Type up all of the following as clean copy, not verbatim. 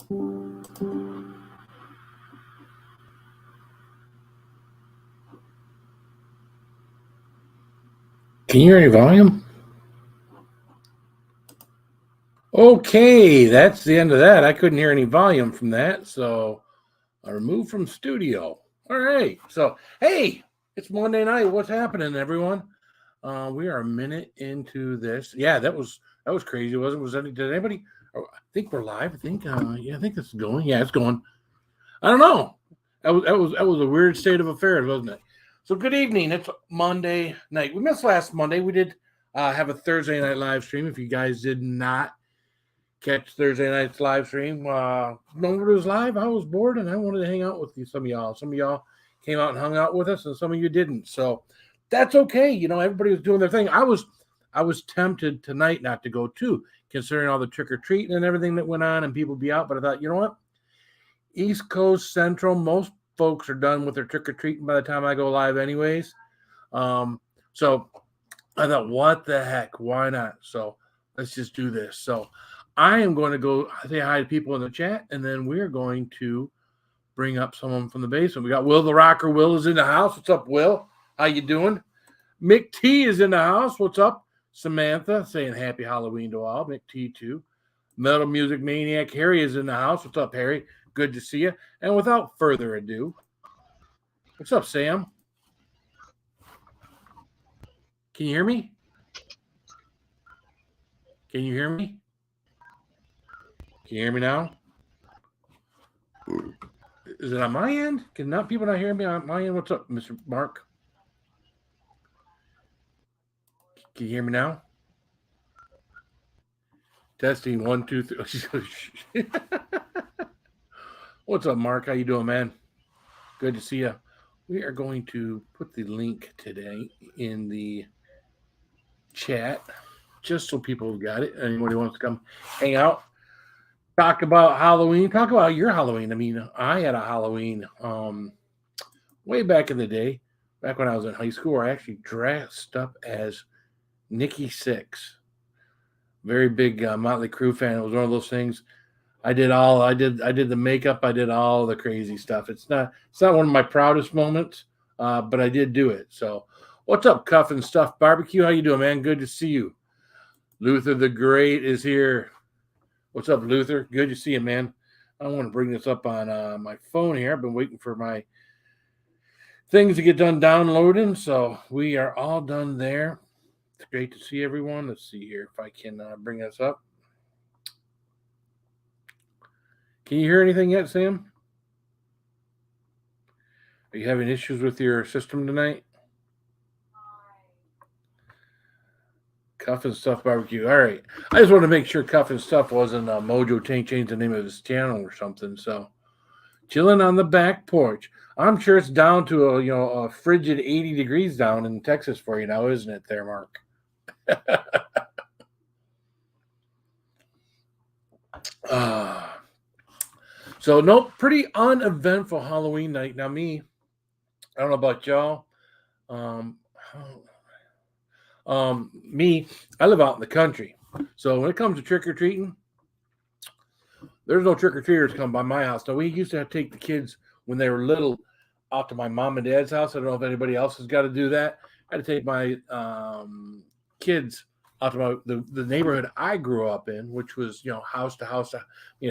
Can you hear any volume? Okay, that's the end of that. I couldn't hear any volume from that, so I removed from studio. All right. So, hey, it's Monday night. What's happening, everyone? We are a minute into this. Yeah, that was crazy. Did anybody? Oh, I think we're live. I think. Yeah, I think it's going. Yeah, it's going. I don't know. That was a weird state of affairs, wasn't it? So, good evening. It's Monday night. We missed last Monday. We did have a Thursday night live stream. If you guys did not catch Thursday night's live stream. Nobody was live. I was bored and I wanted to hang out with you. Some of y'all. Some of y'all came out and hung out with us, and some of you didn't. So that's okay. Everybody was doing their thing. I was tempted tonight not to go too, considering all the trick or treating and everything that went on, and people be out. But I thought, you know what? East Coast Central, most folks are done with their trick or treating by the time I go live, anyways. So I thought, what the heck? Why not? So let's just do this. So I am going to go say hi to people in the chat, and then we're going to bring up someone from the basement. We got Will the Rocker. Will is in the house. What's up, Will? How you doing? Mick T is in the house. What's up? Samantha saying happy Halloween to all. Mick T too. Metal Music Maniac Harry is in the house. What's up, Harry? Good to see you. And without further ado, what's up, Sam? Can you hear me? Can you hear me? Can you hear me now? Is it on my end? Can people not hear me on my end? What's up, Mr. Mark? Can you hear me now? Testing 1, 2, 3. What's up, Mark? How you doing, man? Good to see you. We are going to put the link today in the chat, just so people have got it. Anybody wants to come hang out, talk about Halloween, talk about your Halloween. I mean, I had a Halloween way back in the day, back when I was in high school, where I actually dressed up as Nikki Sixx. Very big Motley Crue fan. It was one of those things. I did the makeup. I did all the crazy stuff. It's not one of my proudest moments, but I did do it. So what's up, Cuff and Stuff Barbecue? How you doing, man? Good to see you. Luther the Great is here. What's up, Luther? Good to see you, man. I want to bring this up on my phone here. I've been waiting for my things to get done downloading, so we are all done there. It's great to see everyone. Let's see here if I can bring this up. Can you hear anything yet, Sam? Are you having issues with your system tonight? Cuff and Stuff Barbecue. All right. I just want to make sure Cuff and Stuff wasn't Mojo changed the name of his channel or something. So, chilling on the back porch. I'm sure it's down to a frigid 80 degrees down in Texas for you now, isn't it, there, Mark? So, no, pretty uneventful Halloween night. Now, me, I don't know about y'all. Me, I live out in the country. So when it comes to trick-or-treating, there's no trick-or-treaters come by my house. Now, we used to take the kids when they were little out to my mom and dad's house. I don't know if anybody else has got to do that. I had to take my kids out to the neighborhood I grew up in, which was, house to house,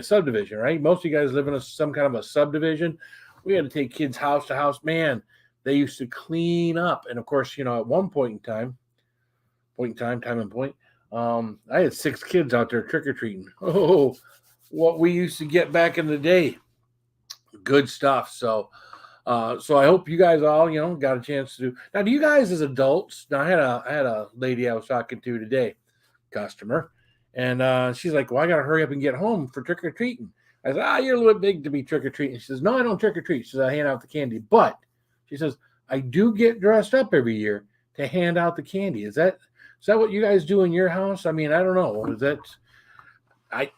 subdivision, right? Most of you guys live in some kind of a subdivision. We had to take kids house to house. Man, they used to clean up. And of course, at one point in time, I had 6 kids out there trick-or-treating. Oh, what we used to get back in the day. Good stuff. So I hope you guys all, got a chance to do. Now, do you guys as adults? Now, I had a lady I was talking to today, customer, and she's like, "Well, I got to hurry up and get home for trick or treating." I said, "You're a little bit big to be trick or treating." She says, "No, I don't trick or treat." She says, "I hand out the candy," but she says, "I do get dressed up every year to hand out the candy." Is that what you guys do in your house? I mean, I don't know. Is that? I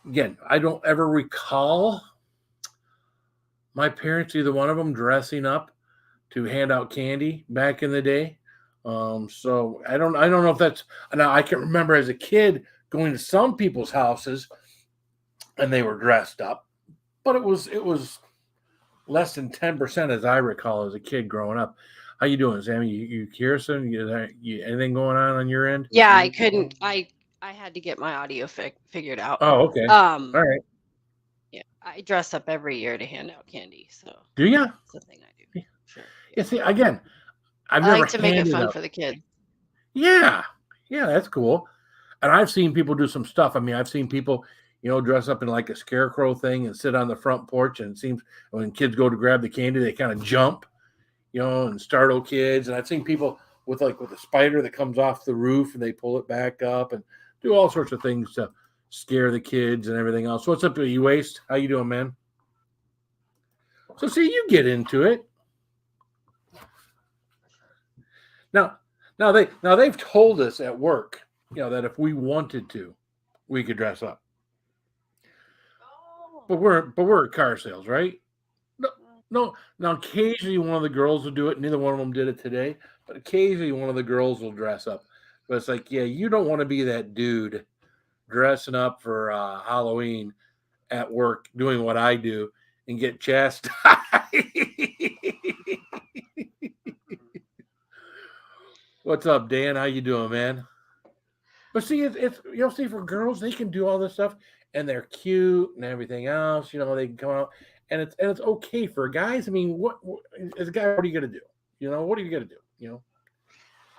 don't ever recall my parents, either one of them, dressing up to hand out candy back in the day. So I don't know if that's. Now, I can remember as a kid going to some people's houses and they were dressed up. but it was less than 10% as I recall as a kid growing up. How you doing, Sammy? You Kirsten? You anything going on your end? Yeah, I couldn't. I had to get my audio figured out. Oh, okay. Um, All right. yeah, I dress up every year to hand out candy, so Do you? it's a thing I do. Sure. Yeah. See, again, I've I never like to make it handed fun out. for the kids. Yeah, that's cool. And I've seen people do some stuff. I mean, I've seen people, dress up in like a scarecrow thing and sit on the front porch. And it seems when kids go to grab the candy, they kind of jump, and startle kids. And I've seen people with a spider that comes off the roof and they pull it back up and do all sorts of things to scare the kids and everything else. What's up, you Waste? How you doing, man? So see, you get into it. Now they've told us at work, that if we wanted to, we could dress up. Oh. But we're at car sales, right? No. Now occasionally one of the girls will do it. Neither one of them did it today, but occasionally one of the girls will dress up. But it's like, yeah, you don't want to be that dude dressing up for Halloween at work, doing what I do, and get chastised. What's up, Dan? How you doing, man? But see, it's see, for girls, they can do all this stuff and they're cute and everything else. They can come out and it's okay for guys. I mean, what as a guy, what are you gonna do? What are you gonna do?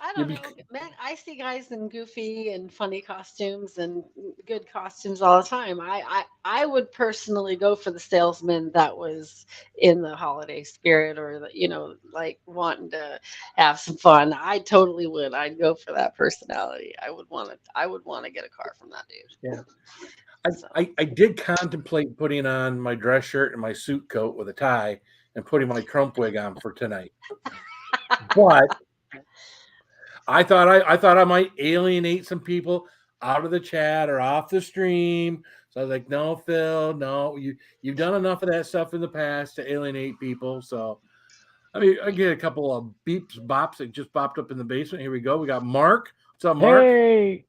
I don't know, man. I see guys in goofy and funny costumes and good costumes all the time. I would personally go for the salesman that was in the holiday spirit or like wanting to have some fun. I totally would. I'd go for that personality. I would want to get a car from that dude. Yeah. I did contemplate putting on my dress shirt and my suit coat with a tie and putting my Trump wig on for tonight. But I thought I might alienate some people out of the chat or off the stream. So I was like, no, Phil, no, you've done enough of that stuff in the past to alienate people. So I mean, I get a couple of beeps, bops that just popped up in the basement. Here we go. We got Mark. What's up, Mark? Hey.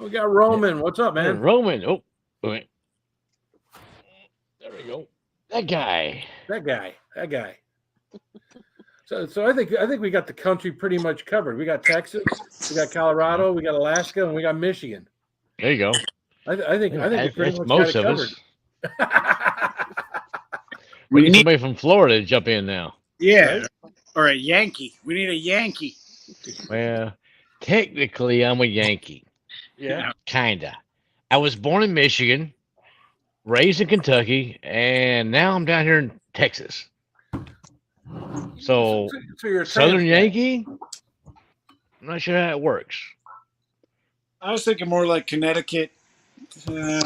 We got Roman. What's up, man? Hey, Roman. Oh, wait. There we go. That guy. So I think we got the country pretty much covered. We got Texas, we got Colorado, we got Alaska, and we got Michigan. There you go. I think we pretty much most got it of covered. us. We need somebody from Florida to jump in now. Yeah, right? Or a Yankee. We need a Yankee. Well, technically, I'm a Yankee. Yeah, kinda. I was born in Michigan, raised in Kentucky, and now I'm down here in Texas. So you're a Southern Yankee? I'm not sure how it works. I was thinking more like Connecticut, New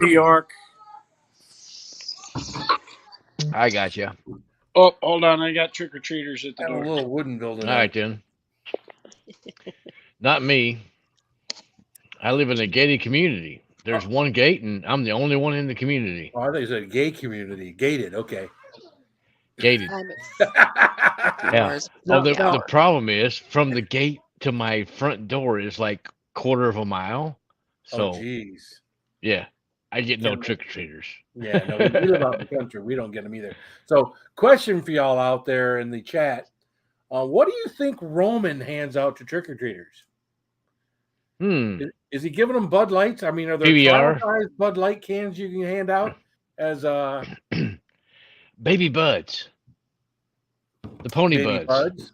York. I got you. Oh, hold on. I got trick-or-treaters at the door. A little wooden building. All right, then. Not me. I live in a gated community. There's one gate, and I'm the only one in the community. Oh, I think it's a gay community. Gated, okay. Gated. Yeah. The problem is from the gate to my front door is like quarter of a mile. So, geez. Yeah, I get no trick-or-treaters. Yeah, no, we live out in the country. We don't get them either. So, question for y'all out there in the chat. What do you think Roman hands out to trick-or-treaters? Is he giving them Bud Lights? I mean, are there traumatized Bud Light cans you can hand out as Baby Buds? The Pony Buds.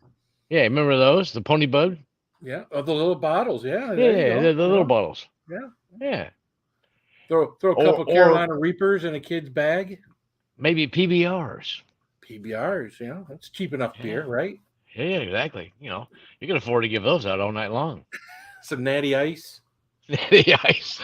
Yeah, remember those? The Pony Bud? Yeah, the little bottles. Yeah, yeah, the little bottles. Yeah. Throw a couple Carolina Reapers in a kid's bag. Maybe PBRs. Yeah, that's cheap enough beer, right? Yeah, exactly. You can afford to give those out all night long. Some Natty Ice. Natty Ice.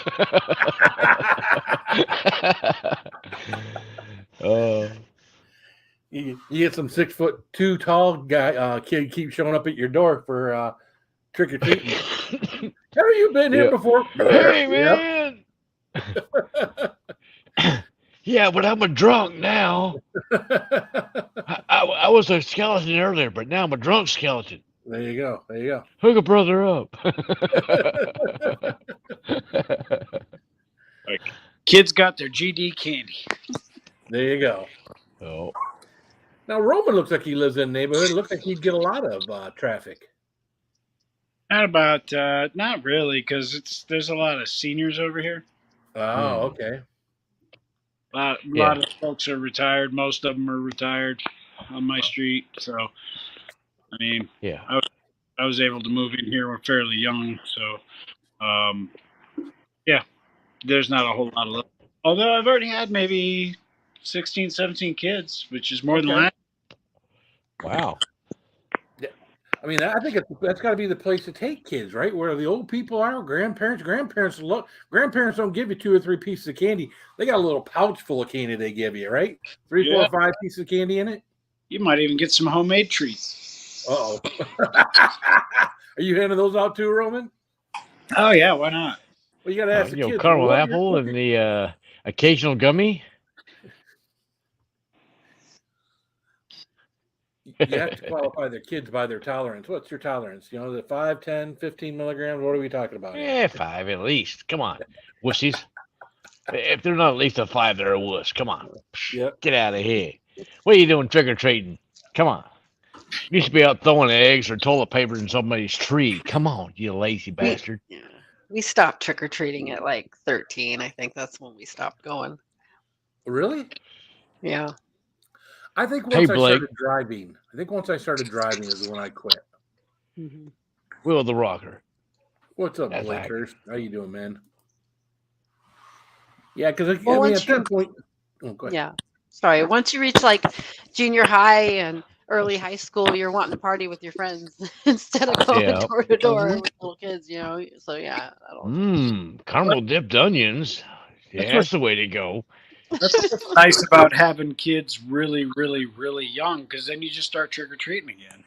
You get some 6'2" tall guy kid keep showing up at your door for trick or treating. Have you been here before? Hey man. Yeah, but I'm a drunk now. I was a skeleton earlier, but now I'm a drunk skeleton. There you go. Hook a brother up. Like, kids got their GD candy. There you go. Oh. Now Roman looks like he lives in the neighborhood. It looks like he'd get a lot of traffic. Not really, because there's a lot of seniors over here. Oh, okay. A lot of folks are retired. Most of them are retired on my street. So, I mean, I was able to move in here fairly young. So, there's not a whole lot of love. Although I've already had maybe 16, 17 kids, which is more than last. Wow. Yeah. I mean, I think that's got to be the place to take kids, right? Where the old people are, grandparents don't give you 2 or 3 pieces of candy. They got a little pouch full of candy they give you, right? 3, 4, 5 pieces of candy in it. You might even get some homemade treats. Uh-oh. Are you handing those out too, Roman? Oh, yeah. Why not? Well, you got to ask the kids. Caramel apple and the occasional gummy. You have to qualify their kids by their tolerance. What's your tolerance? The 5, 10, 15 milligrams? What are we talking about? Yeah, 5 at least. Come on, wussies. If they're not at least a 5, they're a wuss. Come on. Yep. Get out of here. What are you doing trick-or-treating? Come on. You should be out throwing eggs or toilet paper in somebody's tree. Come on, you lazy bastard. We stopped trick-or-treating at like 13. I think that's when we stopped going. Really? Yeah. I think once I started driving is when I quit. Mm-hmm. Will the Rocker. What's up, Blakehurst? How you doing, man? Yeah, because at that point... Oh, go ahead. Yeah. Sorry. Once you reach like junior high and early high school, you're wanting to party with your friends instead of going door to door with little kids, So, yeah. Caramel dipped onions. Yeah, that's the way to go. That's what's nice about having kids really, really, really young, because then you just start trick-or-treating again.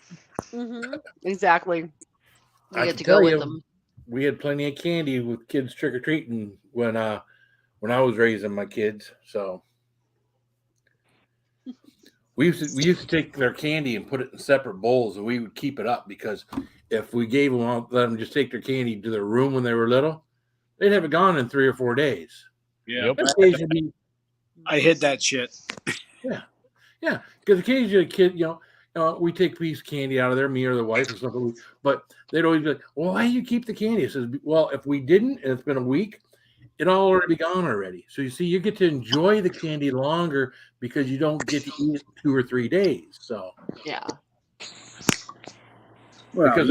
Mm-hmm. Exactly. You get to go with them. We had plenty of candy with kids trick-or-treating when I was raising my kids. So we used to take their candy and put it in separate bowls, and we would keep it up, because if we gave them let them just take their candy to their room when they were little, they'd have it gone in 3 or 4 days. Yeah. Occasionally, I hid that shit. Yeah. Because occasionally a kid, we take a piece of candy out of there, me or the wife or something, but they'd always be like, well, why do you keep the candy? It says, well, if we didn't, and it's been a week, it'll already be gone already. So you see, you get to enjoy the candy longer because you don't get to eat it 2 or 3 days. So yeah. Well, because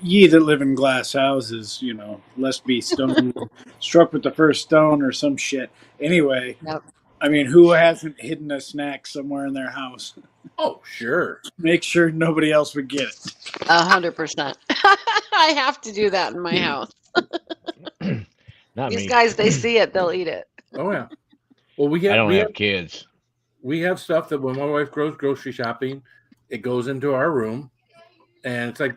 ye that live in glass houses, lest be struck with the first stone or some shit. Anyway, I mean, who hasn't hidden a snack somewhere in their house? Oh, sure. Make sure nobody else would get it. 100%. I have to do that in my house. These guys, they see it, they'll eat it. Oh, yeah. Well, I don't have kids. We have stuff that when my wife goes grocery shopping, it goes into our room, and it's like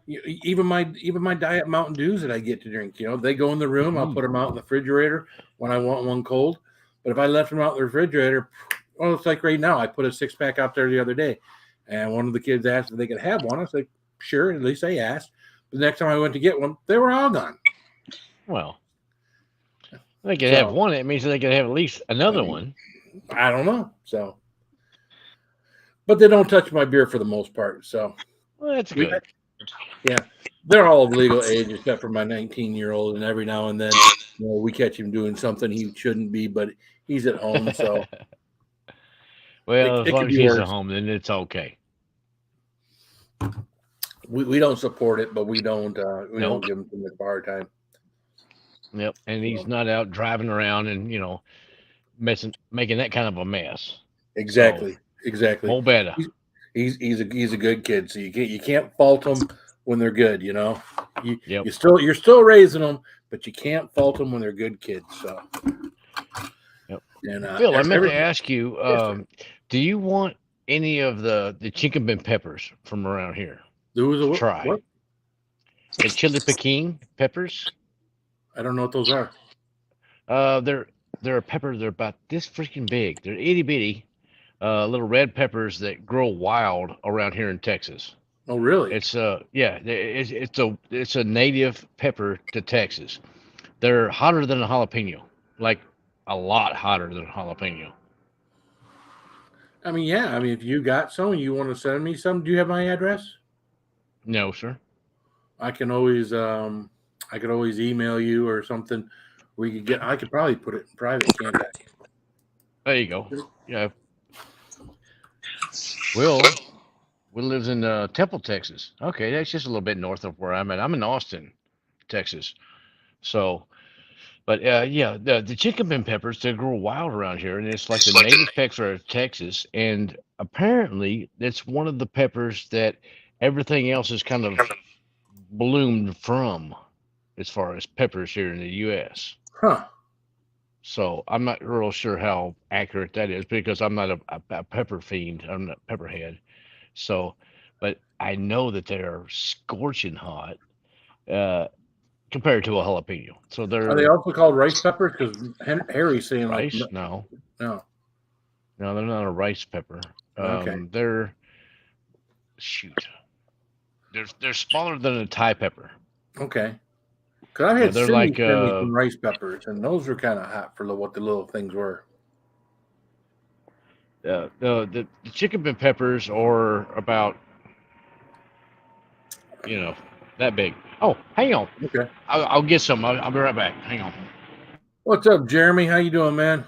even my Diet Mountain Dews that I get to drink, they go in the room. I'll put them out in the refrigerator when I want one cold. But if I left them out in the refrigerator, it's like right now. I put a 6-pack out there the other day, and one of the kids asked if they could have one. I was like, sure. At least I asked. But the next time I went to get one, they were all gone. Well, they could have one. It means they could have at least another one. I don't know. So, but they don't touch my beer for the most part. So, well, that's good. Yeah, they're all of legal age except for my 19-year-old, and every now and then, we catch him doing something he shouldn't be, but he's at home. So, well, as long as he's at home, then it's okay. We don't support it, but we don't don't give him too much bar time. Yep, and he's not out driving around and making that kind of a mess. Exactly. Whole better. He's a good kid, so you can't fault them when they're good. You're still raising them, but you can't fault them when they're good kids. So, and Phil, I meant to ask you, do you want any of the chicken peppers from around here? Try what? The chili pekin peppers. I don't know what those are. They're a pepper. They're about this freaking big. They're itty bitty. Little red peppers that grow wild around here in Texas. Oh, really? It's it's a native pepper to Texas. They're hotter than a jalapeno, like a lot hotter than jalapeno. I mean, yeah. I mean, if you got some, you want to send me some. Do you have my address? No, sir. I can always I could always email you or something. We could get. I could probably put it in private, can't I? There you go. Yeah. Will lives in Temple, Texas. Okay, that's just a little bit north of where I'm at. I'm in Austin, Texas. So, but yeah, the chicken pin peppers, they grow wild around here, and it's like the native pepper of Texas. And apparently, it's one of the peppers that everything else is kind of bloomed from, as far as peppers here in the U.S. Huh. So I'm not real sure how accurate that is because I'm not a pepper fiend. I'm not pepperhead. So, but I know that they're scorching hot compared to a jalapeno. So Are they they're also called rice peppers? Because Harry's saying like rice. No, no. they're not a rice pepper. Okay. They're shoot. They're smaller than a Thai pepper. Okay. Because I've had they're Cindy like send me some rice peppers, and those were kind of hot for what the little things were. The chicken pin peppers are about that big. Oh, hang on. Okay. I'll get some. I'll be right back. Hang on. What's up, Jeremy? How you doing, man?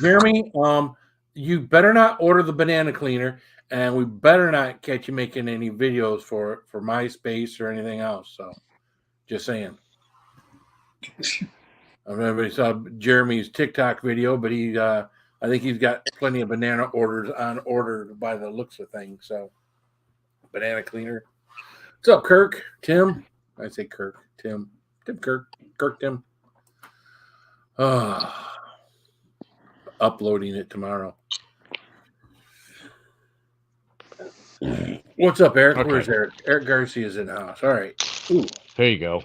Jeremy, you better not order the banana cleaner, and we better not catch you making any videos for MySpace or anything else. So, just saying. Everybody saw Jeremy's TikTok video, but I think he's got plenty of banana orders on order by the looks of things. So, banana cleaner. What's up, Kirk? Tim? I say Kirk. Tim, Kirk. Tim. Uploading it tomorrow. What's up, Eric? Okay. Where's Eric? Eric Garcia's in the house. All right. Ooh. There you go.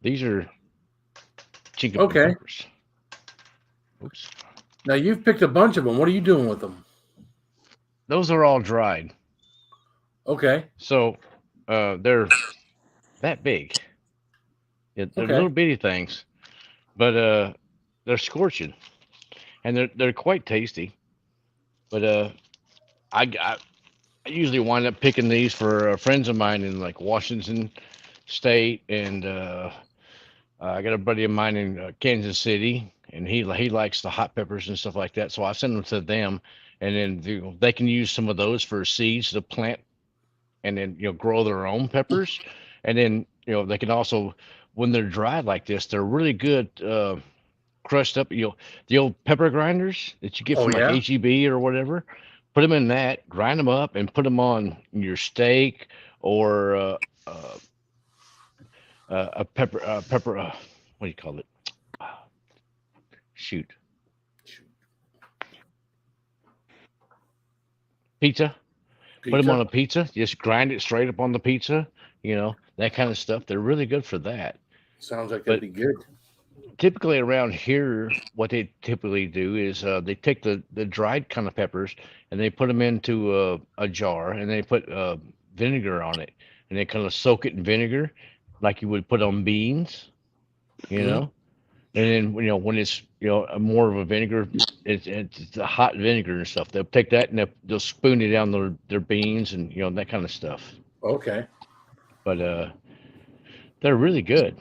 These are chicken peppers. Oops. Now you've picked a bunch of them. What are you doing with them? Those are all dried. Okay. So they're that big. They're little bitty things, but they're scorching, and they're quite tasty. But I usually wind up picking these for friends of mine in like Washington State, and I got a buddy of mine in Kansas City, and he likes the hot peppers and stuff like that. So I send them to them, and then they can use some of those for seeds to plant, and then grow their own peppers, and then they can also, when they're dried like this, they're really good crushed up. The old pepper grinders that you get from like HEB or whatever. Put them in that, grind them up, and put them on your steak or a pepper. What do you call it? Shoot. Pizza. Put them on a pizza. Just grind it straight up on the pizza. That kind of stuff. They're really good for that. Sounds like that'd be good. Typically around here, what they typically do is they take the dried kind of peppers and they put them into a jar, and they put vinegar on it, and they kind of soak it in vinegar like you would put on beans, and then when it's more of a vinegar, it's a hot vinegar and stuff. They'll take that and they'll spoon it down their beans and that kind of stuff. Okay. But they're really good.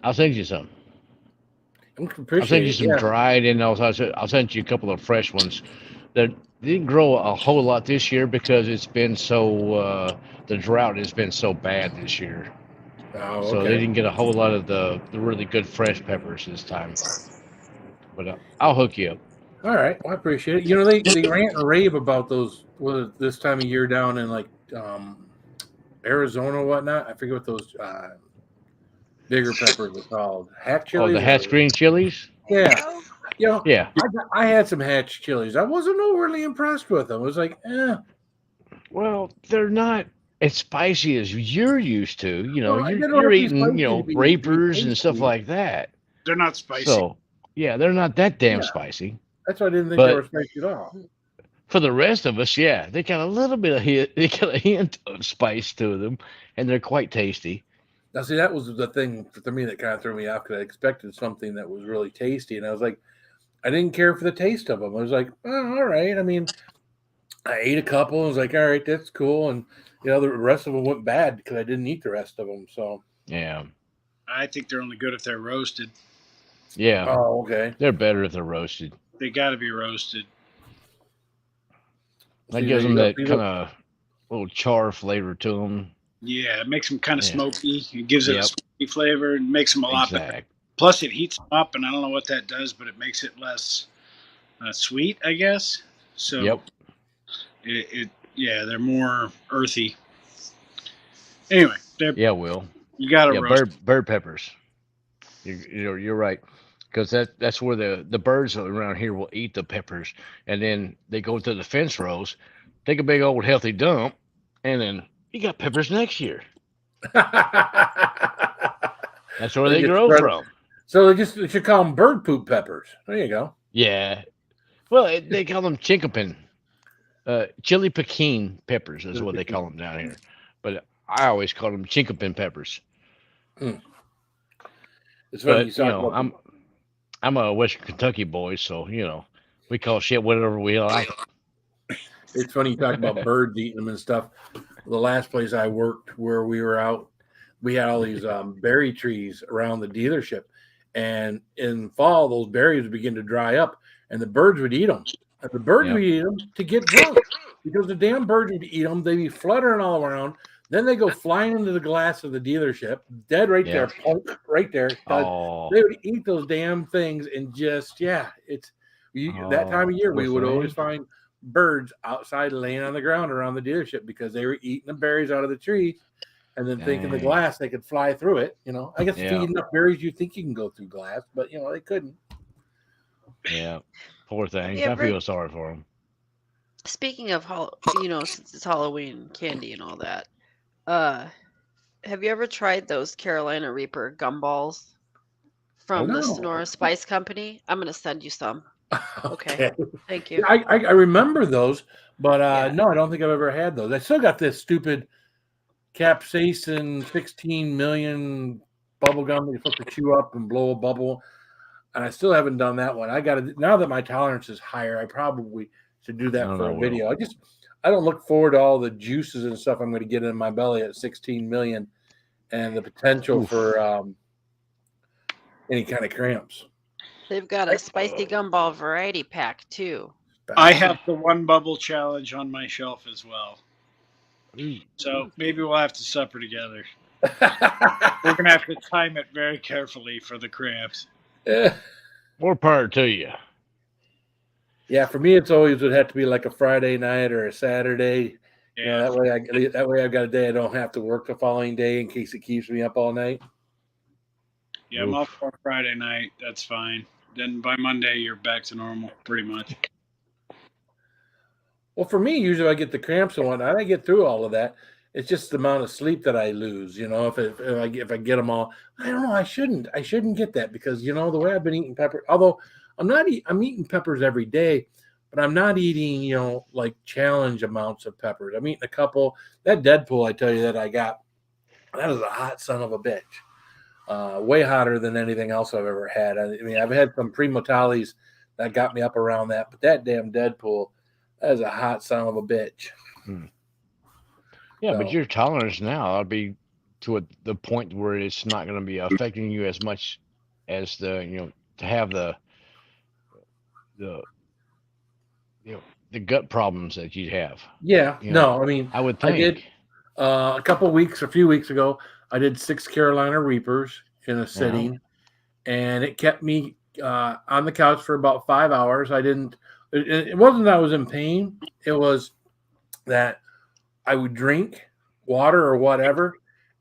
I'll send you some. I'll send you some dried, and I'll send you a couple of fresh ones. That didn't grow a whole lot this year because it's been so the drought has been so bad this year. Oh, okay. So they didn't get a whole lot of the really good fresh peppers this time. But I'll hook you up. All right, well, I appreciate it. They rant and rave about those this time of year down in like Arizona or whatnot. I forget what those bigger peppers are called. Hatch chilies. Oh, the Hatch green chilies? Yeah. Yeah. I had some Hatch chilies. I wasn't overly impressed with them. It was like, Well, they're not as spicy as you're used to. You're eating, Rapers and stuff like that. They're not spicy. So, yeah, they're not that damn spicy. That's why I didn't think they were spicy at all. For the rest of us, yeah, they got a little bit of hint of spice to them, and they're quite tasty. Now, see, that was the thing for me that kind of threw me off because I expected something that was really tasty, and I was like, I didn't care for the taste of them. I was like, oh, all right. I mean, I ate a couple and was like, all right, that's cool, and the rest of them went bad because I didn't eat the rest of them. So Yeah. I think they're only good if they're roasted. Yeah. Oh, okay. They're better if they're roasted. They got to be roasted. That gives them that kind of little char flavor to them. Yeah, it makes them kind of smoky. It gives it a smoky flavor and makes them a lot better. Plus, it heats them up, and I don't know what that does, but it makes it less sweet, I guess. So, they're more earthy. Anyway, Will. You got to roast bird peppers. You're right, because that's where the birds around here will eat the peppers, and then they go to the fence rows, take a big old healthy dump, and then you got peppers next year. That's where they grow from. So they should call them bird poop peppers. There you go. Yeah. Well, they call them chinkapin. Chili pekin peppers is what they call them down here. But I always call them chinkapin peppers. It's funny but, I'm a Western Kentucky boy, so, we call shit whatever we like. It's funny you talk about birds eating them and stuff. The last place I worked where we were out, we had all these berry trees around the dealership. And in fall, those berries would begin to dry up, and the birds would eat them. And the birds would eat them to get drunk because the damn birds would eat them. They'd be fluttering all around. Then they go flying into the glass of the dealership, dead right there, right there. They would eat those damn things and just, it's that time of year, we would always find birds outside laying on the ground around the dealership because they were eating the berries out of the tree and then thinking the glass, they could fly through it. I guess if you eat enough berries, you think you can go through glass, but, they couldn't. Yeah. Poor things. I feel sorry for them. Speaking of, since it's Halloween candy and all that, have you ever tried those Carolina Reaper gumballs from the Sonora Spice Company? I'm going to send you some. Okay. Thank you. I remember those, but no, I don't think I've ever had those. I still got this stupid capsaicin 16 million bubble gum that you're supposed to chew up and blow a bubble. And I still haven't done that one. I got to, now that my tolerance is higher, I probably should do that for a video. I don't look forward to all the juices and stuff I'm going to get in my belly at 16 million and the potential for any kind of cramps. They've got a spicy gumball variety pack too. I have the one bubble challenge on my shelf as well. So maybe we'll have to supper together. We're going to have to time it very carefully for the cramps. More power to you. Yeah, for me, it's always would have to be like a Friday night or a Saturday. Yeah, that way I've got a day I don't have to work the following day in case it keeps me up all night. Yeah, I'm off on Friday night. That's fine. Then by Monday, you're back to normal, pretty much. Well, for me, usually I get the cramps and whatnot. I get through all of that. It's just the amount of sleep that I lose. If I get them all, I don't know. I shouldn't get that because the way I've been eating pepper. Although I'm eating peppers every day, but I'm not eating like challenge amounts of peppers. I'm eating a couple. That Deadpool, I tell you that I got, that is a hot son of a bitch. Way hotter than anything else I've ever had. I mean, I've had some Primotales that got me up around that, but that damn Deadpool, that is a hot son of a bitch. Yeah, but your tolerance now will be to the point where it's not going to be affecting you as much as to have the gut problems that you'd have. Yeah, no, I mean, I would think. I did a few weeks ago, I did 6 Carolina Reapers in a sitting, and it kept me on the couch for about 5 hours. It wasn't that I was in pain. It was that I would drink water or whatever,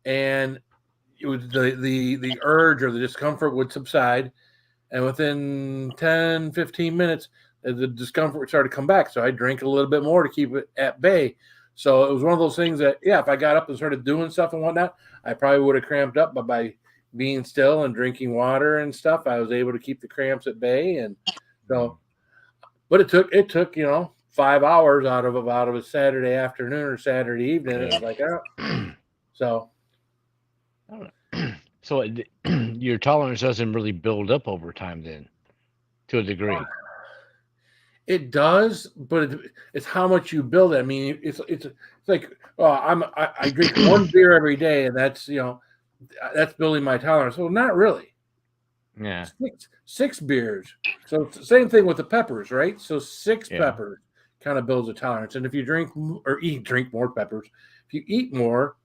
and it was the urge or the discomfort would subside, and within 10, 15 minutes, the discomfort would start to come back. So I drank a little bit more to keep it at bay. So it was one of those things that, if I got up and started doing stuff and whatnot, I probably would have cramped up. But by being still and drinking water and stuff, I was able to keep the cramps at bay. And so, but it took 5 hours out of a Saturday afternoon or Saturday evening. It was like, so So your tolerance doesn't really build up over time then, to a degree. It does, but it's how much you build it. I mean, it's like, I drink one beer every day, and that's that's building my tolerance. Well, not really. Yeah. Six beers. So it's the same thing with the peppers, right? So six Yeah. peppers kind of builds a tolerance. And if you drink more peppers, if you eat more,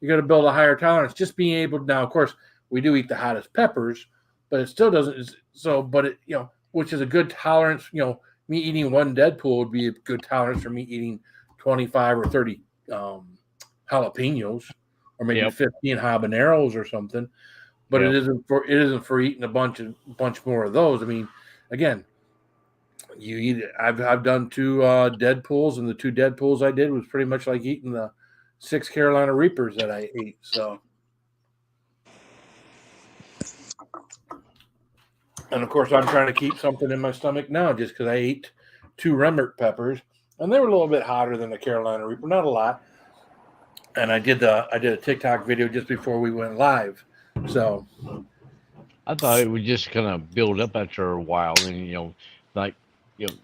you're going to build a higher tolerance. Just being able now, of course, we do eat the hottest peppers, but it still doesn't. So, but it which is a good tolerance. Me eating one Deadpool would be a good tolerance for me eating 25 or 30 jalapenos, or maybe 15 habaneros or something. But it isn't for eating a bunch more of those. I mean, again, you eat it. I've done 2 Deadpools, and the 2 Deadpools I did was pretty much like eating the 6 Carolina Reapers that I ate. So, and of course, I'm trying to keep something in my stomach now, just because I ate 2 Rembert peppers, and they were a little bit hotter than the Carolina Reaper, not a lot. And I did a TikTok video just before we went live, so. I thought it would just kind of build up after a while, and like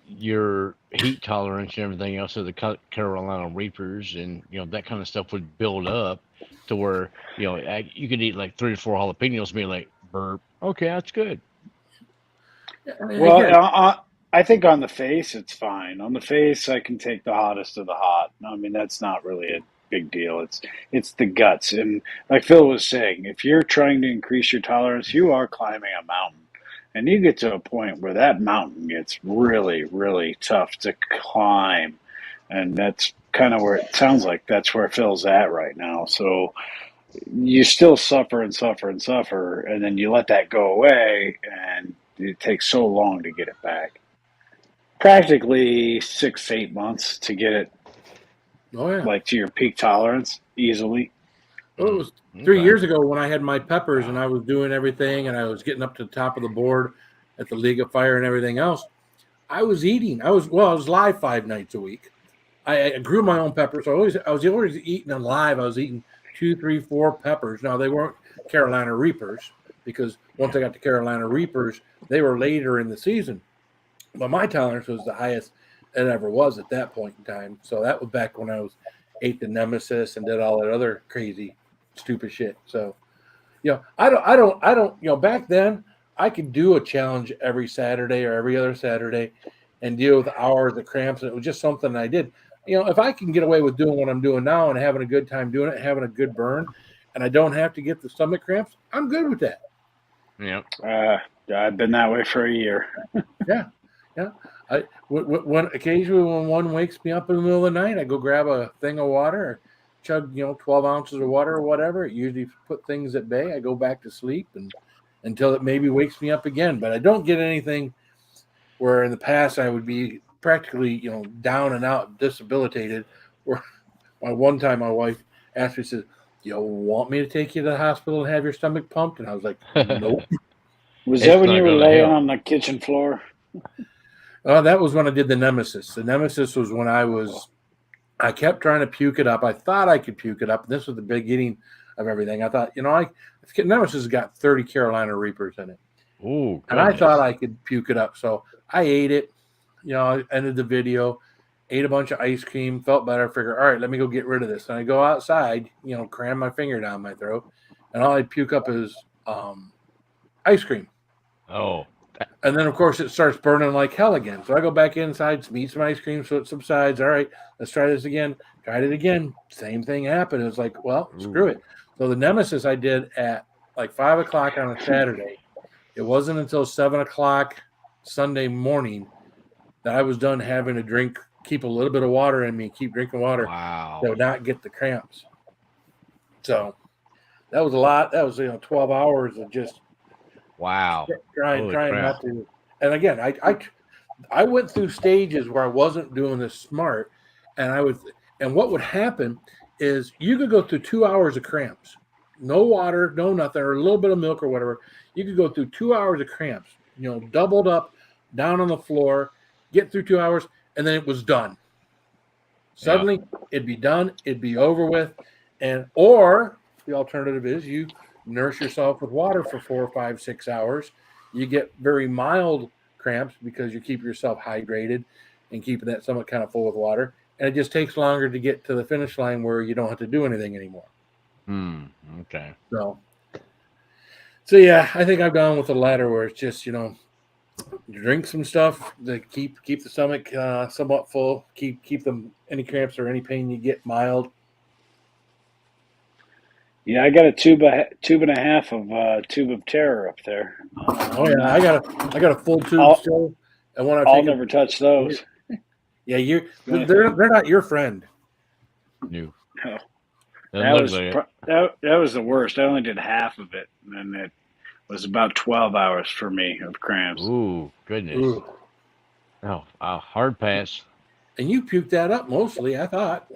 your heat tolerance and everything else of the Carolina Reapers, and that kind of stuff would build up to where you could eat like 3 or 4 jalapenos, and be like, burp. Okay, that's good. Well, I think on the face it's fine. On the face, I can take the hottest of the hot. I mean, that's not really a big deal. It's the guts, and like Phil was saying, if you're trying to increase your tolerance, you are climbing a mountain, and you get to a point where that mountain gets really, really tough to climb, and that's kind of where it sounds like that's where Phil's at right now. So you still suffer and suffer and suffer, and then you let that go away, and it takes so long to get it back. Practically 6 to 8 months to get it, like to your peak tolerance easily. Well, it was 3 years ago when I had my peppers and I was doing everything and I was getting up to the top of the board at the League of Fire and everything else. I was eating. I was live 5 nights a week. I grew my own peppers. I was always eating them live. I was eating 2, 3, 4 peppers. Now they weren't Carolina Reapers, because once I got to Carolina Reapers, they were later in the season. But my tolerance was the highest it ever was at that point in time. So that was back when I ate the Nemesis and did all that other crazy, stupid shit. So, I don't. Back then I could do a challenge every Saturday or every other Saturday, and deal with hours of cramps, and it was just something I did. If I can get away with doing what I'm doing now and having a good time doing it, having a good burn, and I don't have to get the stomach cramps, I'm good with that. Yeah. I've been that way for a year. Yeah. When occasionally when one wakes me up in the middle of the night, I go grab a thing of water, or chug 12 ounces of water or whatever. It usually put things at bay. I go back to sleep until it maybe wakes me up again. But I don't get anything where in the past I would be practically down and out, disabilitated. Where one time my wife asked me, says, "You want me to take you to the hospital and have your stomach pumped?" And I was like, "Nope." Was that when you were laying on the kitchen floor? That was when I did the Nemesis. The Nemesis was when I kept trying to puke it up. I thought I could puke it up. This was the beginning of everything. I thought, Nemesis has got 30 Carolina Reapers in it. Ooh, and I thought I could puke it up. So I ate it. I ended the video, ate a bunch of ice cream, felt better, figured, all right, let me go get rid of this. And I go outside, cram my finger down my throat, and all I puke up is ice cream. Oh. And then, of course, it starts burning like hell again. So I go back inside, eat some ice cream so it subsides. All right, let's try this again. Tried it again. Same thing happened. It was like, well, screw it. So the Nemesis I did at like 5 o'clock on a Saturday. It wasn't until 7 o'clock Sunday morning that I was done having to keep a little bit of water in me, keep drinking water. Wow. To not get the cramps. So that was a lot. That was 12 hours of just trying not to. And again, I went through stages where I wasn't doing this smart, and what would happen is you could go through 2 hours of cramps, no water, no nothing, or a little bit of milk or whatever. You could go through 2 hours of cramps, doubled up, down on the floor, get through 2 hours, and then it was done. Suddenly, it'd be done, it'd be over with, or the alternative is you nurse yourself with water for 4, 5, 6 hours. You get very mild cramps because you keep yourself hydrated and keeping that stomach kind of full with water. And it just takes longer to get to the finish line where you don't have to do anything anymore. Okay. So yeah, I think I've gone with the latter where it's just, drink some stuff to keep the stomach somewhat full, keep them any cramps or any pain you get mild. Yeah, I got a tube and a half of Tube of Terror up there. Oh yeah, I got a full tube still. And when I'll never touch those. Yeah, they're not your friend. No. That was the worst. I only did half of it, and it was about 12 hours for me of cramps. Ooh, goodness. Ooh. Oh, hard pass. And you puked that up mostly, I thought.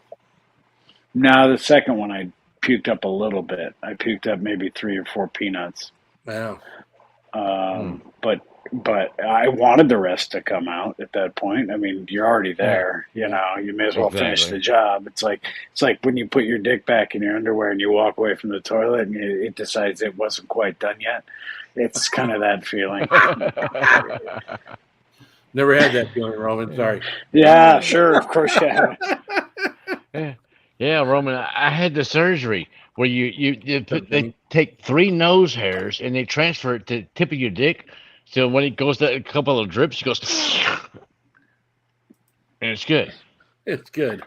No, the second one I puked up a little bit. I puked up maybe 3 or 4 peanuts. Wow. But I wanted the rest to come out at that point. I mean, you're already there. You may as well finish the job. It's like when you put your dick back in your underwear and you walk away from the toilet and it decides it wasn't quite done yet. It's kind of that feeling. Never had that feeling, Roman. Sorry. Yeah, sure. Of course you have. Yeah, Roman. I had the surgery where they take 3 nose hairs and they transfer it to the tip of your dick. So when it goes to a couple of drips, it goes, and it's good. It's good.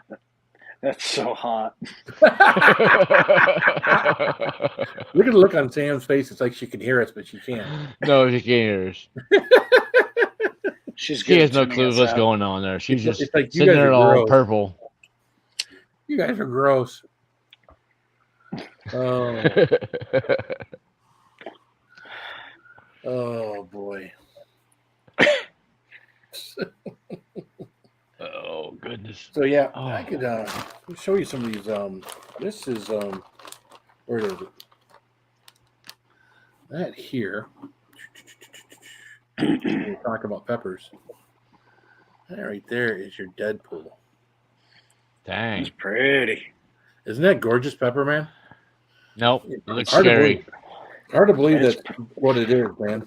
That's so hot. Look at the look on Sam's face. It's like she can hear us, but she can't. No, she can't hear us. She has no clue what's going on there. She's just like sitting there all purple. You guys are gross. Oh. Oh boy. Oh goodness. So yeah, I could show you some of these. This is where is it? That here. We're talking about peppers. That right there is your Deadpool. Dang. It's pretty. Isn't that gorgeous pepper, man? Nope. It looks scary. Hard to believe that's what it is, man.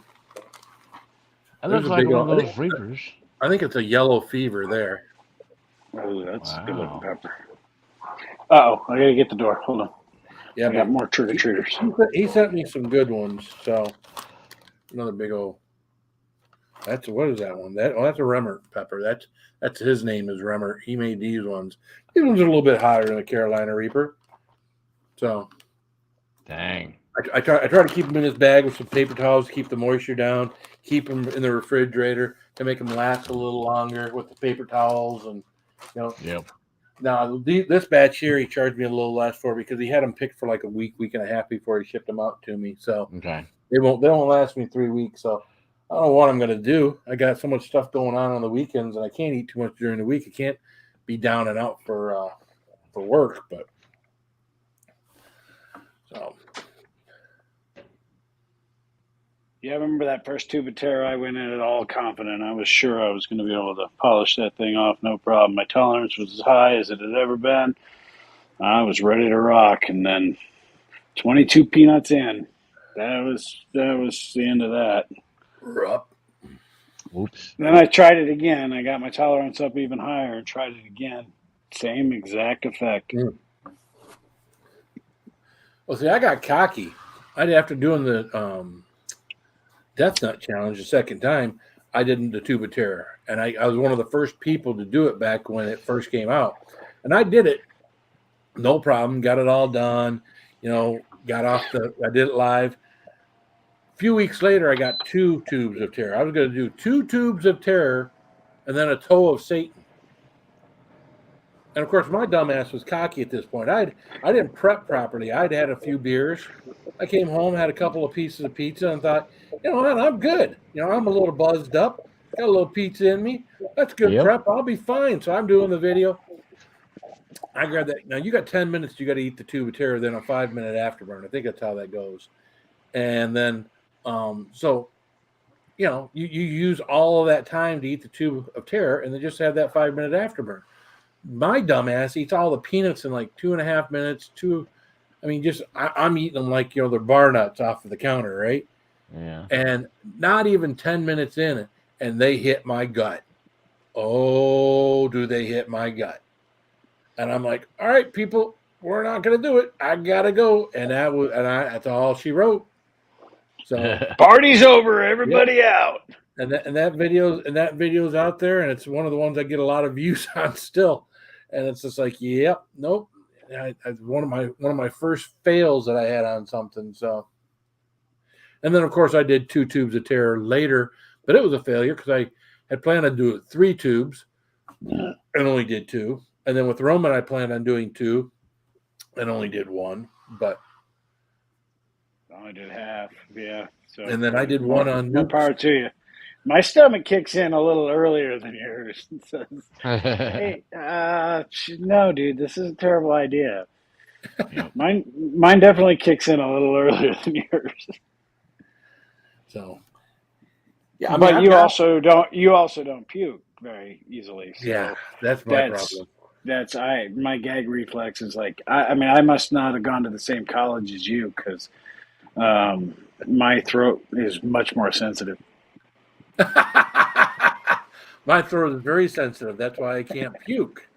It looks like one of those reapers. I think it's a yellow fever there. Oh, that's a good looking pepper. Uh-oh, I gotta get the door. Hold on. Yeah, I got more trick-or-treaters. He sent me some good ones, so another big old. What is that one? That's a Remmert pepper. That's his name is Remmert. He made these ones. These ones are a little bit hotter than a Carolina Reaper. So, dang. I try to keep them in his bag with some paper towels to keep the moisture down. Keep them in the refrigerator to make them last a little longer with the paper towels and Yep. Now this batch here he charged me a little less for because he had them picked for like a week and a half before he shipped them out to me. So they won't last me 3 weeks. So I don't know what I'm going to do. I got so much stuff going on the weekends, and I can't eat too much during the week. I can't be down and out for work, but so. Yeah, I remember that first Tube of Terror. I went in it all confident. I was sure I was going to be able to polish that thing off, no problem. My tolerance was as high as it had ever been. I was ready to rock, and then 22 peanuts in. That was the end of that. Oops. Then I tried it again. I got my tolerance up even higher and tried it again. Same exact effect. Mm. Well, see, I got cocky. After doing the Death Nut Challenge the second time, I did the Tube of Terror. And I was one of the first people to do it back when it first came out. And I did it. No problem. Got it all done. I did it live. A few weeks later, I got 2 tubes of terror. I was going to do 2 tubes of terror and then a toe of Satan. And, of course, my dumbass was cocky at this point. I didn't prep properly. I'd had a few beers. I came home, had a couple of pieces of pizza, and thought, what, I'm good. I'm a little buzzed up. Got a little pizza in me. That's good prep. I'll be fine. So I'm doing the video. I grabbed that. Now, you got 10 minutes. You got to eat the Tube of Terror, then a 5-minute afterburn. I think that's how that goes. And then, you use all of that time to eat the Tube of Terror and then just have that 5-minute afterburn. My dumbass eats all the peanuts in like 2.5 minutes, I mean, just I'm eating them like they're bar nuts off of the counter, right? Yeah. And not even 10 minutes in, and they hit my gut. Oh, do they hit my gut? And I'm like, all right, people, we're not gonna do it. I gotta go. And that's all she wrote. So party's over, everybody out. And that video's out there, and it's one of the ones I get a lot of views on still. And it's just like, yep, nope. One of my first fails that I had on something. So, and then of course I did 2 tubes of terror later, but it was a failure because I had planned on doing 3 tubes and only did 2. And then with Roman, I planned on doing 2 and only did 1. But I only did half, yeah. So and then I did one on more power to you. My stomach kicks in a little earlier than yours and says, "Hey, no, dude, this is a terrible idea." Yep. Mine definitely kicks in a little earlier than yours. So, yeah, but you also don't puke very easily. So yeah, that's my problem. That's my gag reflex is like I must not have gone to the same college as you because my throat is much more sensitive. My throat is very sensitive. That's why I can't puke.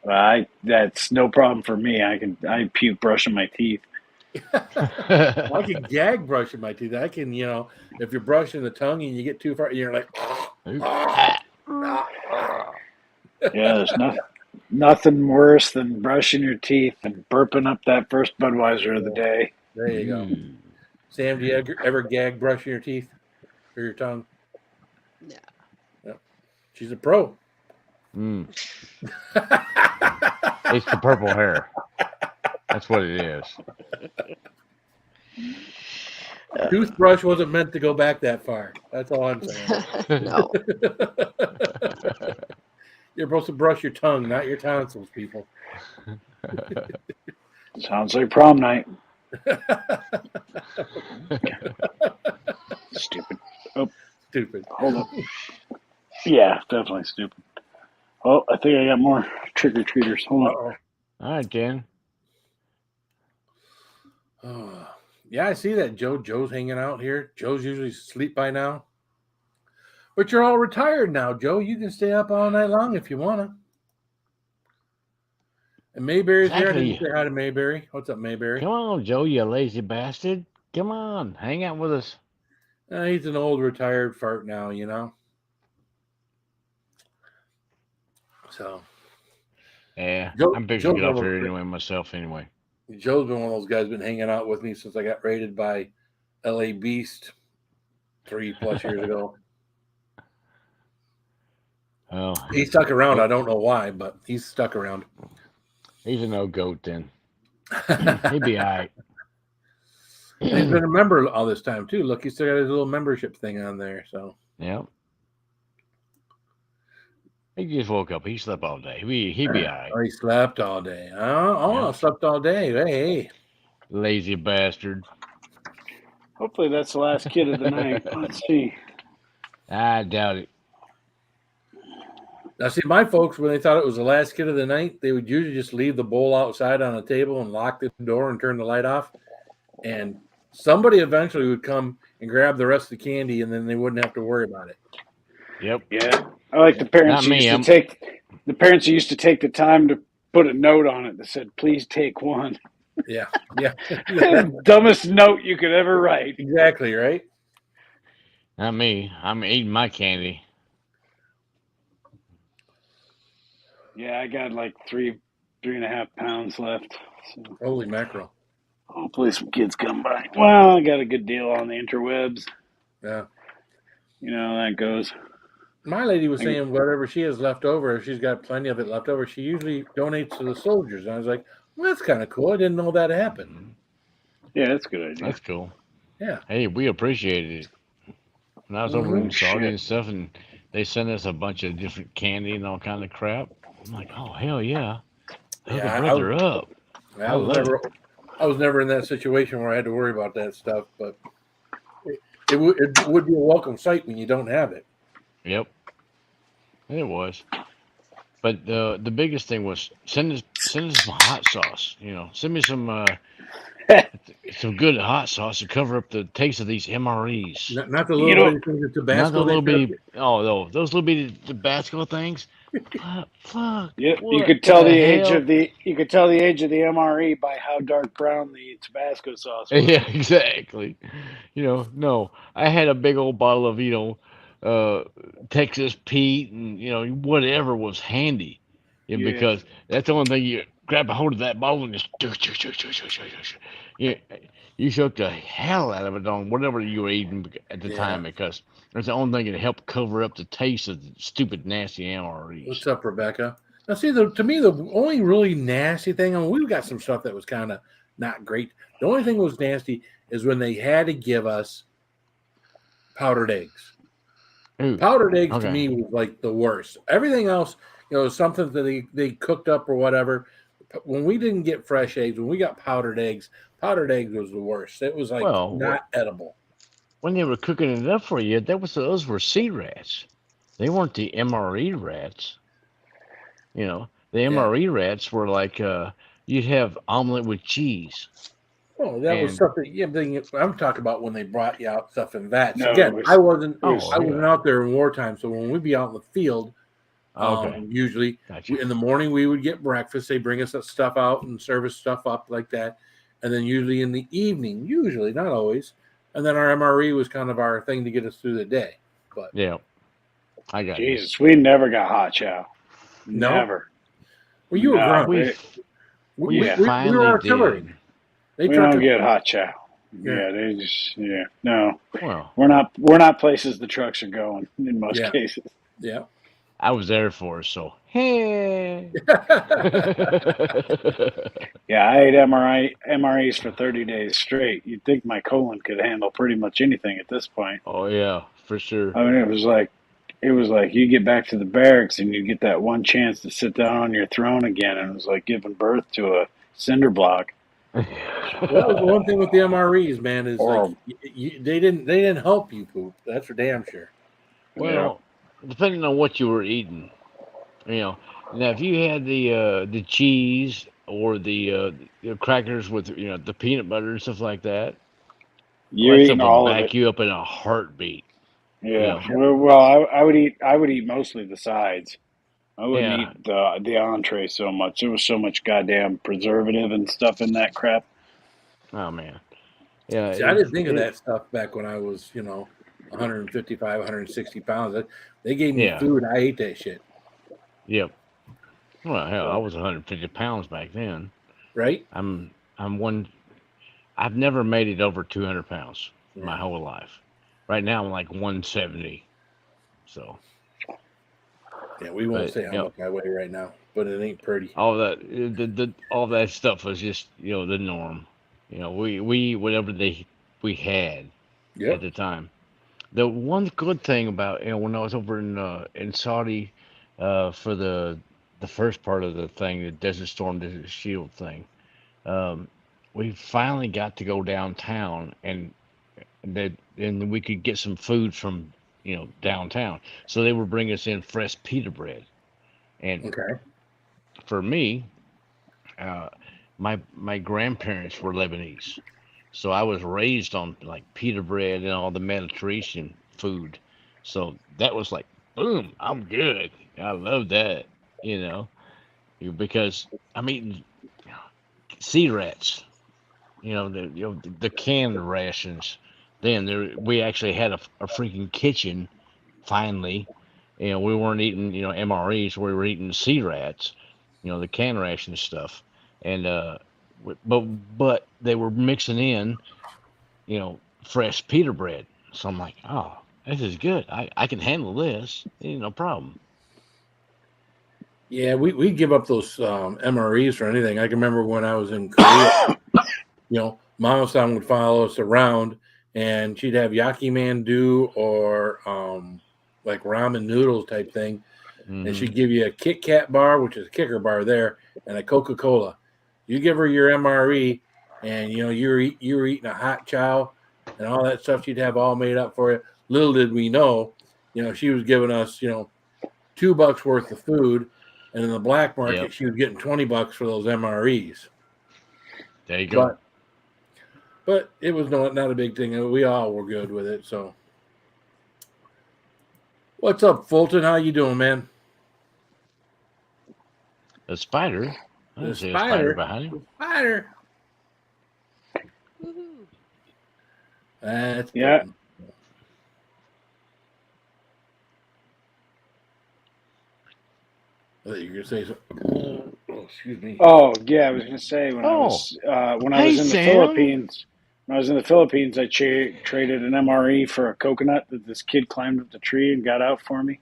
That's no problem for me. I puke brushing my teeth. Well, I can gag brushing my teeth. I can, if you're brushing the tongue and you get too far, you're like, yeah, there's nothing worse than brushing your teeth and burping up that first Budweiser of the day. There you go. Sam, do you ever gag brushing your teeth or your tongue? Yeah. Yep. She's a pro. It's the purple hair. That's what it is. Toothbrush wasn't meant to go back that far. That's all I'm saying. No. You're supposed to brush your tongue, not your tonsils, people. Sounds like prom night. Stupid. Oh, stupid. Hold up. Yeah, definitely stupid. Oh, I think I got more trick-or-treaters. Hold on. All right, Jen. Yeah, I see that, Joe. Joe's hanging out here. Joe's usually asleep by now. But you're all retired now, Joe. You can stay up all night long if you want to. And Mayberry's here. I didn't say hi to Mayberry. What's up, Mayberry? Come on, Joe, you lazy bastard. Come on, hang out with us. He's an old retired fart now, So. Yeah, I'm big to get off here anyway myself anyway. Joe's been one of those guys been hanging out with me since I got raided by LA Beast 3+ years ago. Oh, he stuck around. I don't know why, but he's stuck around. He's an old goat then. He'd be all right. He's been a member all this time too. Look, he's still got his little membership thing on there. So yeah. He just woke up. He slept all day. He'd be all right. He slept all day. I slept all day. Hey. Lazy bastard. Hopefully that's the last kid of the night. Let's see. I doubt it. Now, see, my folks, when they thought it was the last kid of the night, they would usually just leave the bowl outside on a table and lock the door and turn the light off. And somebody eventually would come and grab the rest of the candy, and then they wouldn't have to worry about it. Yep. Yeah. I like the parents used to take the time to put a note on it that said, "Please take one." Yeah. Yeah. Dumbest note you could ever write. Exactly, right? Not me. I'm eating my candy. Yeah, I got like 3.5 pounds left. So. Holy mackerel. Hopefully some kids come by. Well, I got a good deal on the interwebs. Yeah. You know how that goes. My lady was saying whatever she has left over, if she's got plenty of it left over, she usually donates to the soldiers. And I was like, well, that's kind of cool. I didn't know that happened. Yeah, that's a good idea. That's cool. Yeah. Hey, we appreciated it. When I was over in Saudi and stuff, and they sent us a bunch of different candy and all kind of crap. I'm like, oh, hell yeah. Hook a brother up. I was never in that situation where I had to worry about that stuff, but it would be a welcome sight when you don't have it. Yep. It was. But the biggest thing was send us some hot sauce. Send me some good hot sauce to cover up the taste of these MREs. Not the You little know, bitty things of Not Tabasco the they little showed bitty. Oh no, those little bitty Tabasco things. Fuck. you What could tell the the age hell? of the MRE by how dark brown the Tabasco sauce was. Yeah, exactly. No, I had a big old bottle of Texas Pete and whatever was handy, Yeah, because that's the only thing you grab a hold of that bottle and just you you shook the hell out of it on whatever you were eating at the Yeah. time, because that's the only thing that helped cover up the taste of the stupid nasty MREs. What's up, Rebecca? Now, see, to me, the only really nasty thing, I mean, we've got some stuff that was kind of not great. The only thing that was nasty is when they had to give us powdered eggs. Ooh, Powdered eggs to okay. me was like the worst. Everything else, something that they cooked up or whatever. When we didn't get fresh eggs, when we got powdered eggs was the worst. It was like Well, not edible. when they were cooking it up for you, those were sea rats. They weren't the MRE rats. The MRE rats were like you'd have omelet with cheese. Oh, that was And stuff that I'm talking about when they brought you out stuff in vats. no, Again, I wasn't yeah. out there in wartime, so when we'd be out in the field, Okay. usually Gotcha. in the morning we would get breakfast. They bring us that stuff out and serve us stuff up like that, and then usually in the evening, usually not always, and then our MRE was kind of our thing to get us through the day. But Yeah, I got Jesus, we never got hot chow. No? Never. Well, you were No, grunt. We We finally were artillery. did. They we trucked don't us. get hot chow. Yeah. Yeah, they just no. Well, We're not places the trucks are going in most Yeah. cases. Yeah. I was Air Force, so hey. Yeah, I ate MREs for 30 days straight. You'd think my colon could handle pretty much anything at this point. Oh yeah, for sure. I mean, it was like you get back to the barracks and you get that one chance to sit down on your throne again, and it was like giving birth to a cinder block. Well, that was the one thing with the MREs, man, is like they didn't help you poop. That's for damn sure. Well, depending on what you were eating, now if you had the cheese or the crackers with the peanut butter and stuff like that, You're that stuff eating would all of back it. you up in a heartbeat. Yeah. Well, I would eat mostly the sides. I wouldn't Yeah. eat the entree so much. There was so much goddamn preservative and stuff in that crap. Oh man. Yeah. See, I didn't think of that stuff back when I was, 155, 160 pounds. They gave me food. I ate that shit. Yep. Well, hell, I was 150 pounds back then. Right? I've never made it over 200 pounds my whole life. Right now I'm like 170. So. Yeah, we won't say how much I weigh right now, but it ain't pretty. All that stuff was just the norm. We whatever we had at the time. The one good thing about when I was over in Saudi for the first part of the thing, the Desert Storm, Desert Shield thing, we finally got to go downtown and we could get some food from downtown. So they were bringing us in fresh pita bread, and for me, my grandparents were Lebanese, so I was raised on like pita bread and all the Mediterranean food. So that was like, boom, I'm good. I love that, because I'm eating sea rats, the canned rations. Then we actually had a freaking kitchen. Finally, we weren't eating MREs. We were eating sea rats, the canned ration stuff, and but they were mixing in fresh pita bread. So I'm like, oh, this is good. I can handle this. Ain't no problem. Yeah, we give up those MREs for anything. I can remember when I was in Korea, Mama-san would follow us around, and she'd have yaki mandu or like ramen noodles type thing, and she'd give you a Kit Kat bar, which is a kicker bar there, and a Coca-Cola. You give her your MRE, and you were eating a hot chow and all that stuff she'd have all made up for you. Little did we know, she was giving us $2 worth of food and in the black market, she was getting $20 for those MREs. There you go. But it was not a big thing. We all were good with it. So, what's up, Fulton? How you doing, man? A spider. The see a spider behind him. The spider. Woohoo. That's Yeah. I thought you were gonna say something. Oh, excuse me. Oh yeah, I was gonna say when I was in the Sam. Philippines. When I was in the Philippines, I traded an MRE for a coconut that this kid climbed up the tree and got out for me.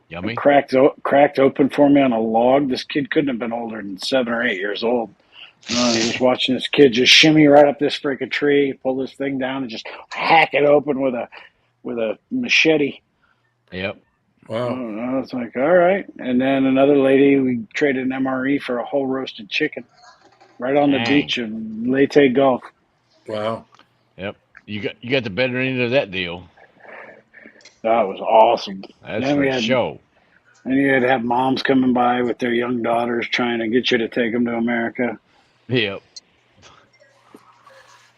Yummy. Cracked open for me on a log. This kid couldn't have been older than 7 or 8 years old. I was just watching this kid just shimmy right up this freaking tree, pull this thing down, and just hack it open with a machete. Yep. Wow. I was like, all right. And then another lady, we traded an MRE for a whole roasted chicken right on the beach in Leyte Gulf. Wow. Yep. You got the better end of that deal. That was awesome. That's for sure. And you had to have moms coming by with their young daughters trying to get you to take them to America. Yep.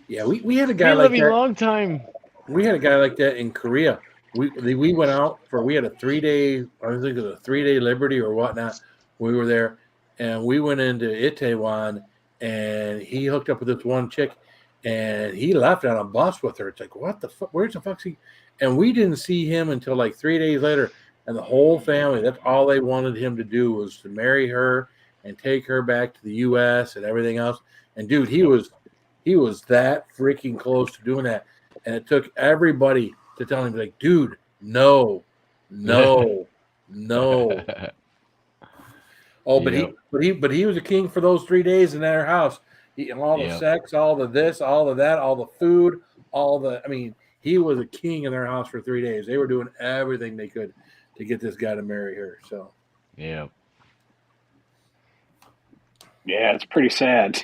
Yeah, we had a guy like that. A long time. We had a guy like that in Korea. We went out we had a 3-day, I think it was a 3-day Liberty or whatnot. We were there, and we went into Itaewon, and he hooked up with this one chick, and he left on a bus with her. It's like, what the fuck? Where's the fuck's he? And we didn't see him until like 3 days later, and the whole family, that's all they wanted him to do was to marry her and take her back to the U.S. and everything else. And dude, he was that freaking close to doing that, and it took everybody to tell him, like, dude, no. Oh, but he was a king for those 3 days in their house, eating all the sex, all the this, all of that, all the food, he was a king in their house for 3 days. They were doing everything they could to get this guy to marry her. So, yeah, it's pretty sad.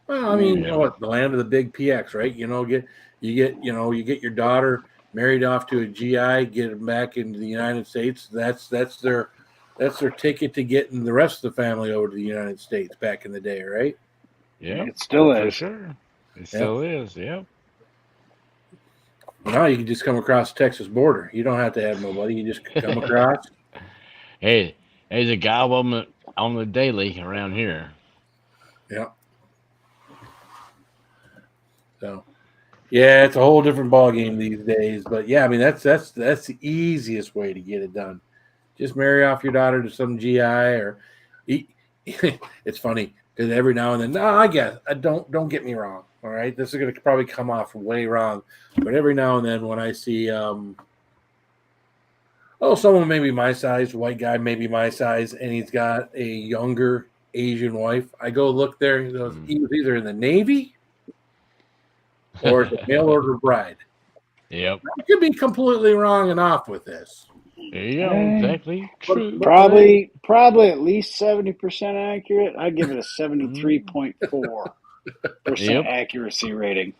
Well, you know what? The land of the big PX, right? You get your daughter married off to a GI, get them back into the United States. That's their ticket to getting the rest of the family over to the United States back in the day, right? Yeah, it still is. For sure. It still is. Yep. Now you can just come across the Texas border. You don't have to have nobody. You just come across. Hey, there's a guy on the daily around here. Yeah. So, yeah, it's a whole different ballgame these days. But yeah, that's the easiest way to get it done. Just marry off your daughter to some GI, or it's funny because every now and then, no, I guess don't get me wrong. All right, this is going to probably come off way wrong, but every now and then when I see, someone maybe my size, white guy maybe my size, and he's got a younger Asian wife, I go look there. And he goes, he was either in the Navy or it's a mail order bride. Yep. I could be completely wrong and off with this. There you go. Exactly. True. Probably at least 70% accurate. I'd give it a 73.4% accuracy rating.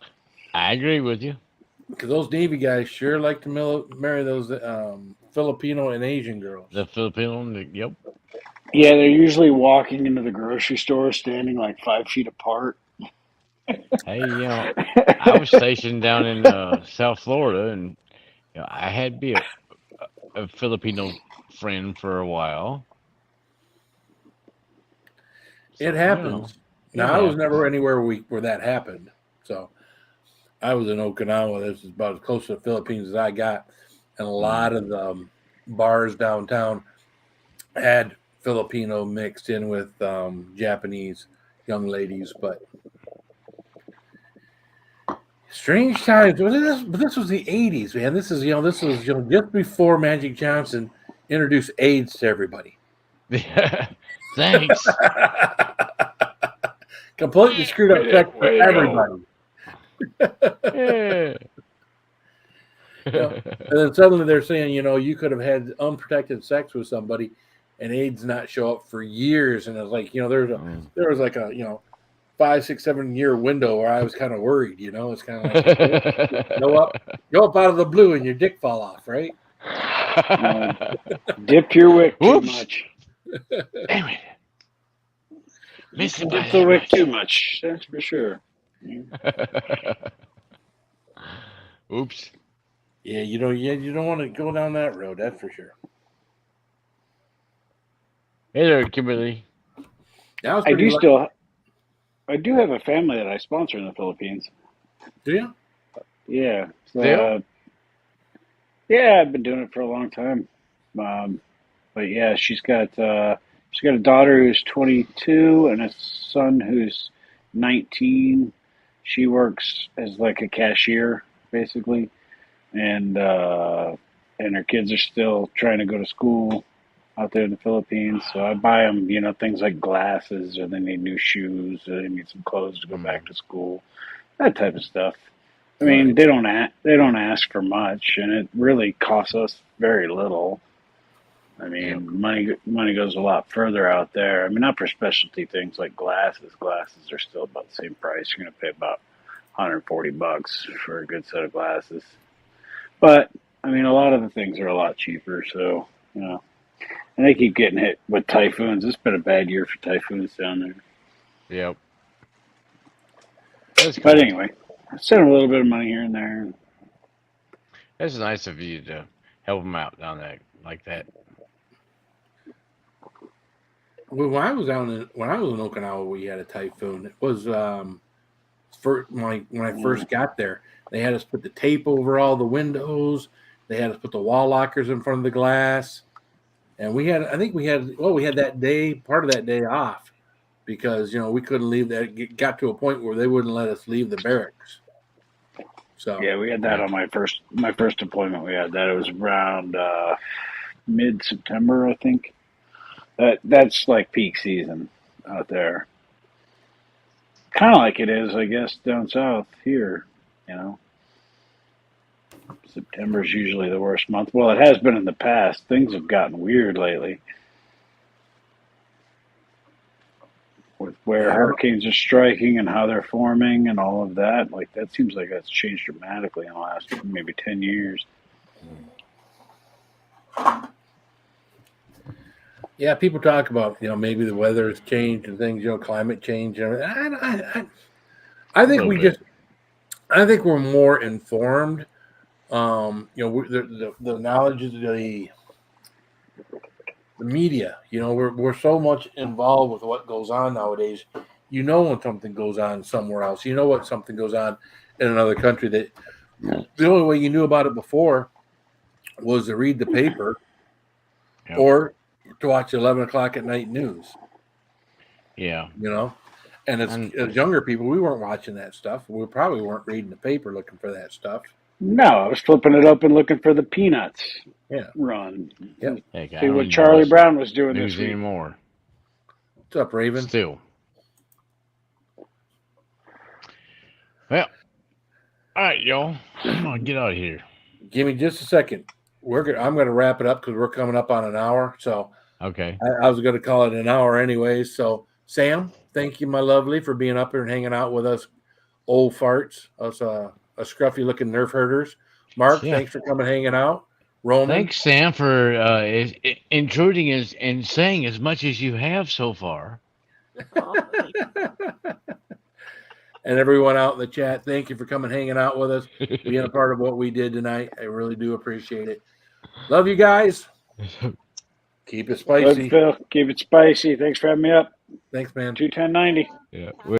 I agree with you. Because those Navy guys sure like to marry those Filipino and Asian girls. The Filipino, yep. Yeah, they're usually walking into the grocery store standing like 5 feet apart. Hey, I was stationed down in South Florida, and I had be a Filipino friend for a while. So, it happens. I was never anywhere where that happened. So I was in Okinawa. This is about as close to the Philippines as I got. And a lot of the bars downtown had Filipino mixed in with Japanese young ladies. But strange times. But this was the 80s, man. This was just before Magic Johnson introduced AIDS to everybody. Thanks. Completely screwed up sex for everybody. Yeah. And then suddenly they're saying, you could have had unprotected sex with somebody and AIDS not show up for years. And it's like, there was like a 5, 6, 7 year window where I was kind of worried, it's kind of like go up out of the blue and your dick fall off, right? Dip your wick too Whoops. much. Damn it. Missed it by Dip the that wick much. too much. That's for sure. Oops. Yeah, you don't want to go down that road. That's for sure. Hey there, Kimberly. That was I pretty. I do have a family that I sponsor in the Philippines. Do you? Yeah. Still? Yeah, I've been doing it for a long time. But yeah, she's got a daughter who's 22 and a son who's 19. She works as like a cashier, basically, and her kids are still trying to go to school out there in the Philippines. So I buy them, things like glasses, or they need new shoes, or they need some clothes to go back to school, that type of stuff. I mean, Right. they don't ask for much, and it really costs us very little. I mean, money goes a lot further out there. I mean, not for specialty things like glasses. Glasses are still about the same price. You're going to pay about $140 for a good set of glasses. But I mean, a lot of the things are a lot cheaper. So and they keep getting hit with typhoons. It's been a bad year for typhoons down there. Yep. That's cool. But anyway, I sent them a little bit of money here and there. That's nice of you to help them out down there like that. Well, when I was in Okinawa, we had a typhoon. It was when I first got there. They had us put the tape over all the windows. They had us put the wall lockers in front of the glass, and we had that day, part of that day off, because we couldn't leave. It got to a point where they wouldn't let us leave the barracks. So yeah, we had that on my first deployment. We had that. It was around mid-September, I think. That's like peak season out there. Kind of like it is, I guess, down south here. September's usually the worst month. Well, it has been in the past. Things have gotten weird lately with where hurricanes are striking and how they're forming and all of that. Like, that seems like that's changed dramatically in the last maybe 10 years. Yeah, people talk about maybe the weather has changed and things, climate change. I think I think we're more informed. The knowledge of the media. We're so much involved with what goes on nowadays. When something goes on somewhere else. What something goes on in another country. That the only way you knew about it before was to read the paper or to watch 11 o'clock at night news. Yeah. And as younger people, we weren't watching that stuff. We probably weren't reading the paper looking for that stuff. No, I was flipping it open looking for the Peanuts run. Yep. See what Charlie Brown was doing this week. Anymore. What's up, Raven? Still. Well, all right, y'all. I'm going to get out of here. Give me just a second. I'm going to wrap it up because we're coming up on an hour. So okay, I was going to call it an hour anyways. So Sam, thank you, my lovely, for being up here and hanging out with us, old farts, us a scruffy looking nerf herders. Mark, thanks for coming hanging out. Roman, thanks, Sam, for intruding and saying as much as you have so far. And everyone out in the chat, thank you for coming hanging out with us, being a part of what we did tonight. I really do appreciate it. Love you guys. Keep it spicy. Good, Phil. Keep it spicy. Thanks for having me up. Thanks, man. 21090. Yeah.